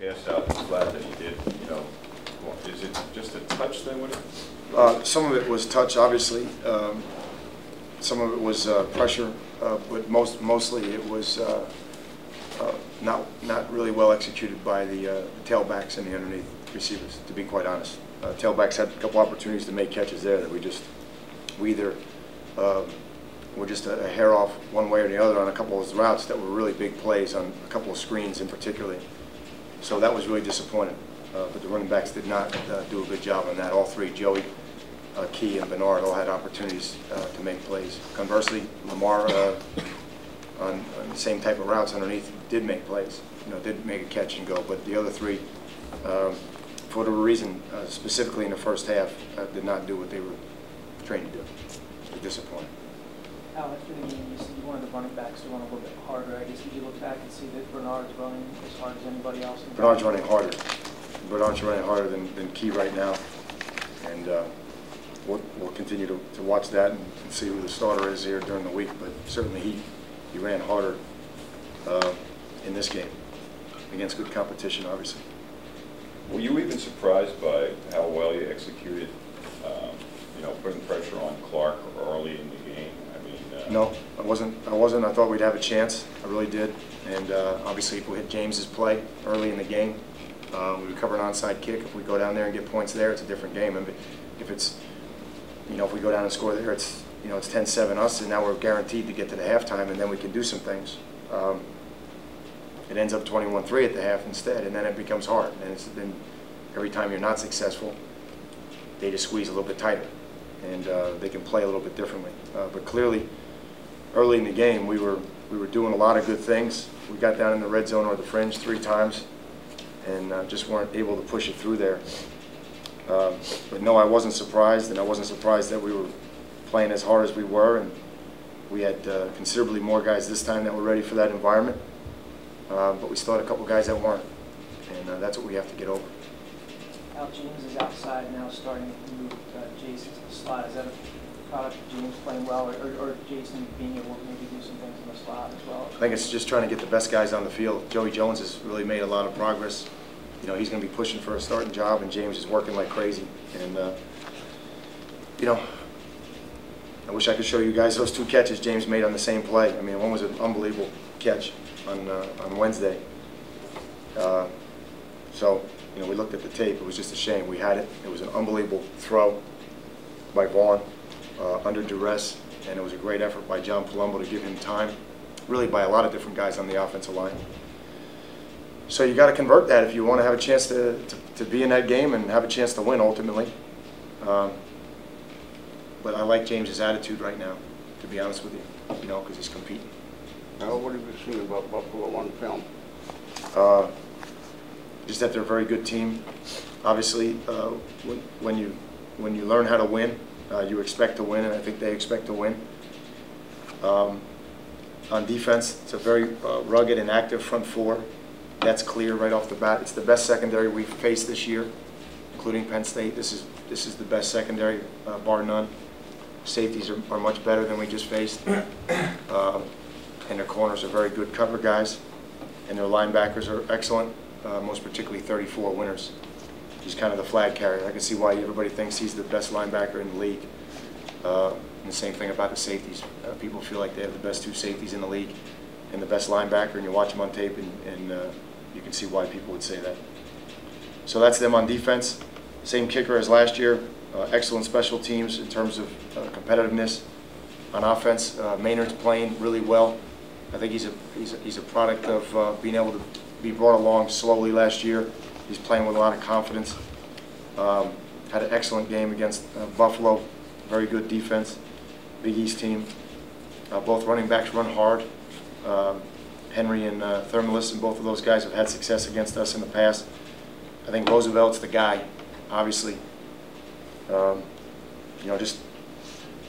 pass out the flat that he did, you know, is it just a touch then with it? Some of it was touch, obviously. Some of it was pressure, but mostly it was not really well executed by the tailbacks and the underneath receivers, to be quite honest. Tailbacks had a couple opportunities to make catches there that we either were just a hair off one way or the other on a couple of those routes that were really big plays on a couple of screens in particular. So that was really disappointing. But the running backs did not do a good job on that. All three, Joey, Key, and Bernard, all had opportunities to make plays. Conversely, Lamar, on the same type of routes underneath, did make plays. You know, did make a catch and go. But the other three, for whatever reason, specifically in the first half, did not do what they were trained to do. It was disappointing. Al, after the game, you said you wanted the running backs to run a little bit harder. I guess did you look back and see that Bernard's running as hard as anybody else? Bernard's running harder. Bernard's running harder than Key right now, and we'll continue to watch that and see who the starter is here during the week. But certainly he ran harder in this game against good competition, obviously. Were you even surprised by how well you executed, you know, putting pressure on Clark early in the game? I mean, no, I wasn't. I thought we'd have a chance. I really did. And obviously, if we hit James's play early in the game, we recover an onside kick. If we go down there and get points there, it's a different game. And if it's, you know, if we go down and score there, it's, you know, it's 10-7 us, and now we're guaranteed to get to the halftime, and then we can do some things. It ends up 21-3 at the half instead, and then it becomes hard. And then every time you're not successful, they just squeeze a little bit tighter, and they can play a little bit differently. But clearly, early in the game, we were doing a lot of good things. We got down in the red zone or the fringe 3 times, and just weren't able to push it through there. But no, I wasn't surprised, and I wasn't surprised that we were playing as hard as we were, and we had considerably more guys this time that were ready for that environment. But we still had a couple guys that weren't, and that's what we have to get over. Al, James is outside now, starting to move Jason to the slot. Is that a product of James playing well, or Jason being able to maybe do some things in the slot as well? I think it's just trying to get the best guys on the field. Joey Jones has really made a lot of progress. You know, he's going to be pushing for a starting job, and James is working like crazy. And, you know, I wish I could show you guys those 2 catches James made on the same play. I mean, one was an unbelievable catch on Wednesday. So, you know, we looked at the tape. It was just a shame. We had it. It was an unbelievable throw by Vaughn under duress, and it was a great effort by John Palumbo to give him time, really by a lot of different guys on the offensive line. So you got to convert that if you want to have a chance to be in that game and have a chance to win ultimately. But I like James's attitude right now, to be honest with you know, because he's competing. Now, what have you seen about Buffalo on film? Just that they're a very good team. Obviously, when you learn how to win, you expect to win, and I think they expect to win. On defense, it's a very rugged and active front 4. That's clear right off the bat. It's the best secondary we've faced this year, including Penn State. This is the best secondary, bar none. Safeties are much better than we just faced. And their corners are very good cover guys. And their linebackers are excellent, most particularly 34 Winters. He's kind of the flag carrier. I can see why everybody thinks he's the best linebacker in the league. And the same thing about the safeties. People feel like they have the best 2 safeties in the league and the best linebacker, and you watch them on tape, and you can see why people would say that. So that's them on defense. Same kicker as last year. Excellent special teams in terms of competitiveness. On offense, Maynard's playing really well. I think he's a product of being able to be brought along slowly last year. He's playing with a lot of confidence. Had an excellent game against Buffalo. Very good defense. Big East team. Both running backs run hard. Henry and Thermalis, and both of those guys have had success against us in the past. I think Roosevelt's the guy, obviously. You know, just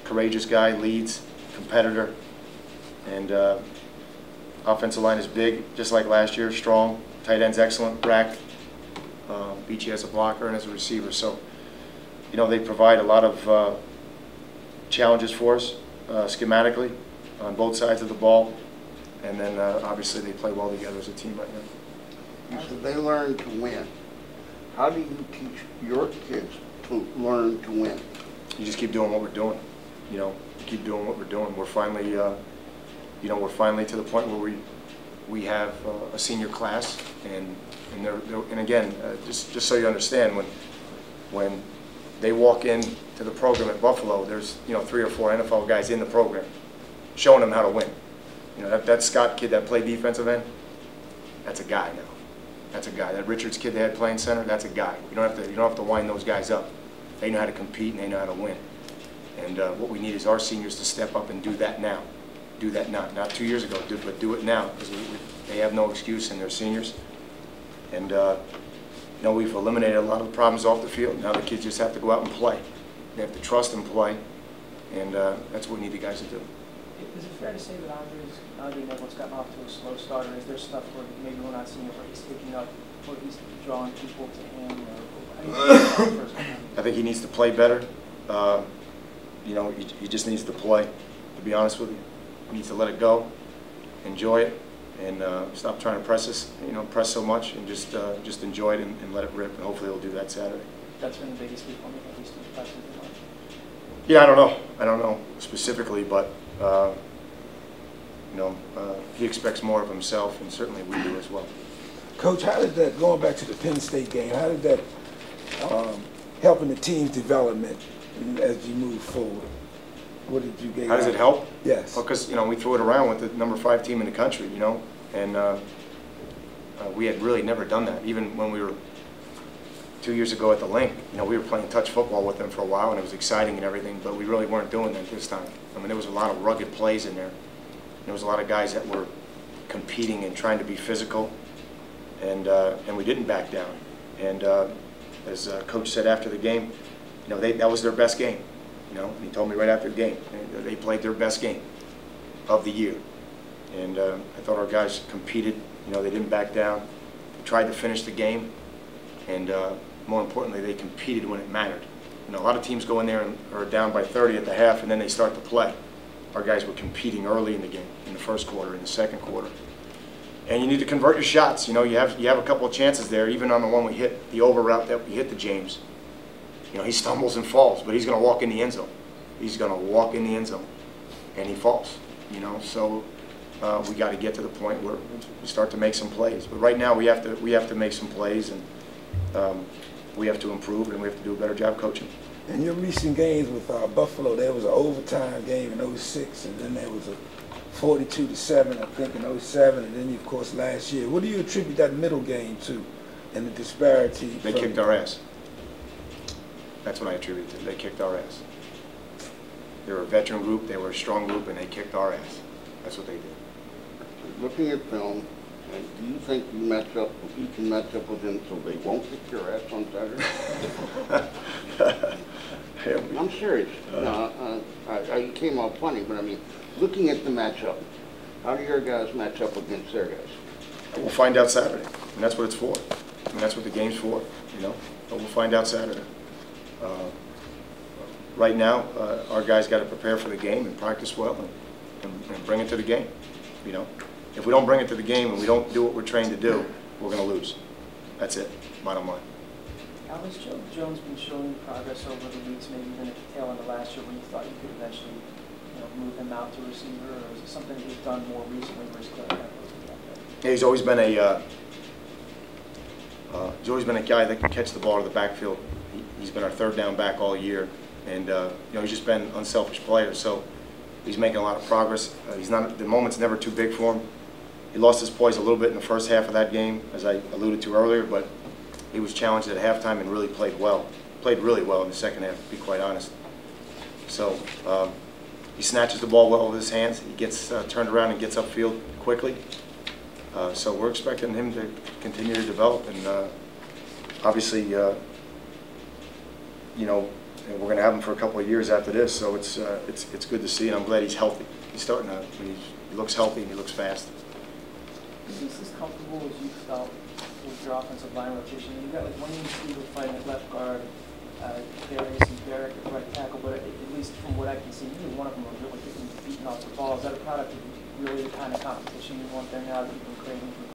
courageous guy, leads, competitor, and offensive line is big, just like last year, strong. Tight end's excellent, racked. Beachy as a blocker and as a receiver. So, you know, they provide a lot of challenges for us schematically on both sides of the ball. And then obviously they play well together as a team right now. You said they learn to win. How do you teach your kids to learn to win? You just keep doing what we're doing. You know, keep doing what we're doing. We're finally, you know, we're finally to the point where we have a senior class, and and again, just so you understand, when they walk in to the program at Buffalo, there's 3 or 4 NFL guys in the program showing them how to win. You know, that Scott kid that played defensive end, that's a guy now. That's a guy. That Richards kid they had playing center, that's a guy. You don't have to wind those guys up. They know how to compete and they know how to win. And what we need is our seniors to step up and do that now. Do that now. Not 2 years ago, but do it now, because they have no excuse in their seniors. And you know, we've eliminated a lot of the problems off the field. Now the kids just have to go out and play. They have to trust and play, and that's what we need the guys to do. Is it fair to say that Andre Neville's gotten off to a slow start, or is there stuff where maybe we're not seeing it, where he's picking up, or he's drawing people to him, or how do you think about that? I think he needs to play better. You know, he just needs to play, to be honest with you. He needs to let it go, enjoy it, and stop trying to press so much, and just enjoy it and let it rip, and hopefully he'll do that Saturday. That's been the biggest key for me, at least in the past few months. Yeah, I don't know. I don't know specifically, but you know, he expects more of himself, and certainly we do as well. Coach, how did that, going back to the Penn State game, how did that help in the team's development as you move forward? What did you get? How does it help? Yes. Well, because we threw it around with the number 5 team in the country, and we had really never done that. Even when we were 2 years ago at the Link, we were playing touch football with them for a while, and it was exciting and everything, but we really weren't doing that this time. I mean, there was a lot of rugged plays in there. There was a lot of guys that were competing and trying to be physical, and we didn't back down. And as Coach said after the game, that was their best game. And he told me right after the game, they played their best game of the year. And I thought our guys competed. They didn't back down. They tried to finish the game, and more importantly, they competed when it mattered. A lot of teams go in there and are down by 30 at the half, and then they start to play. Our guys were competing early in the game, in the first quarter, in the second quarter. And you need to convert your shots. You have a couple of chances there, even on the one we hit, the over route that we hit to James. He stumbles and falls, but he's going to walk in the end zone. He's going to walk in the end zone, and he falls. So we got to get to the point where we start to make some plays. But right now we have to make some plays, and we have to improve, and we have to do a better job coaching. In your recent games with Buffalo, there was an overtime game in 06, and then there was a 42-7, I think, in 07, and then, of course, last year. What do you attribute that middle game to, and the disparity? They kicked our ass. That's what I attribute it to. They kicked our ass. They were a veteran group, they were a strong group, and they kicked our ass. That's what they did. Looking at film, do you think you can match up with them so they won't kick your ass on Saturday? I'm serious. You came out funny, but I mean, looking at the matchup, how do your guys match up against their guys? We'll find out Saturday, and that's what it's for. I mean, that's what the game's for, But we'll find out Saturday. Right now, our guys got to prepare for the game and practice well and bring it to the game. If we don't bring it to the game and we don't do what we're trained to do, we're going to lose. That's it, bottom line. How has Joe Jones been showing progress over the weeks, maybe even at the tail end of last year, when you thought you could eventually move him out to receiver, or is it something that you've done more recently where he's clearly kind of looking at that? Yeah, he's always been a guy that can catch the ball to the backfield. He's been our third down back all year, and he's just been an unselfish player. So he's making a lot of progress. The moment's never too big for him. He lost his poise a little bit in the first half of that game, as I alluded to earlier, but he was challenged at halftime and really played well. Played really well in the second half, to be quite honest. So he snatches the ball well with his hands. He gets turned around and gets upfield quickly. So we're expecting him to continue to develop, and obviously, we're going to have him for a couple of years after this. So it's good to see, and I'm glad he's healthy. He's starting to. He looks healthy and he looks fast. Is this as comfortable as you felt with your offensive line rotation? You got like one receiver fighting at left guard, Darius and Derek at right tackle, but at least from what I can see, neither one of them are really getting beaten off the ball. Is that a product of really the kind of competition you want there now that you've been creating for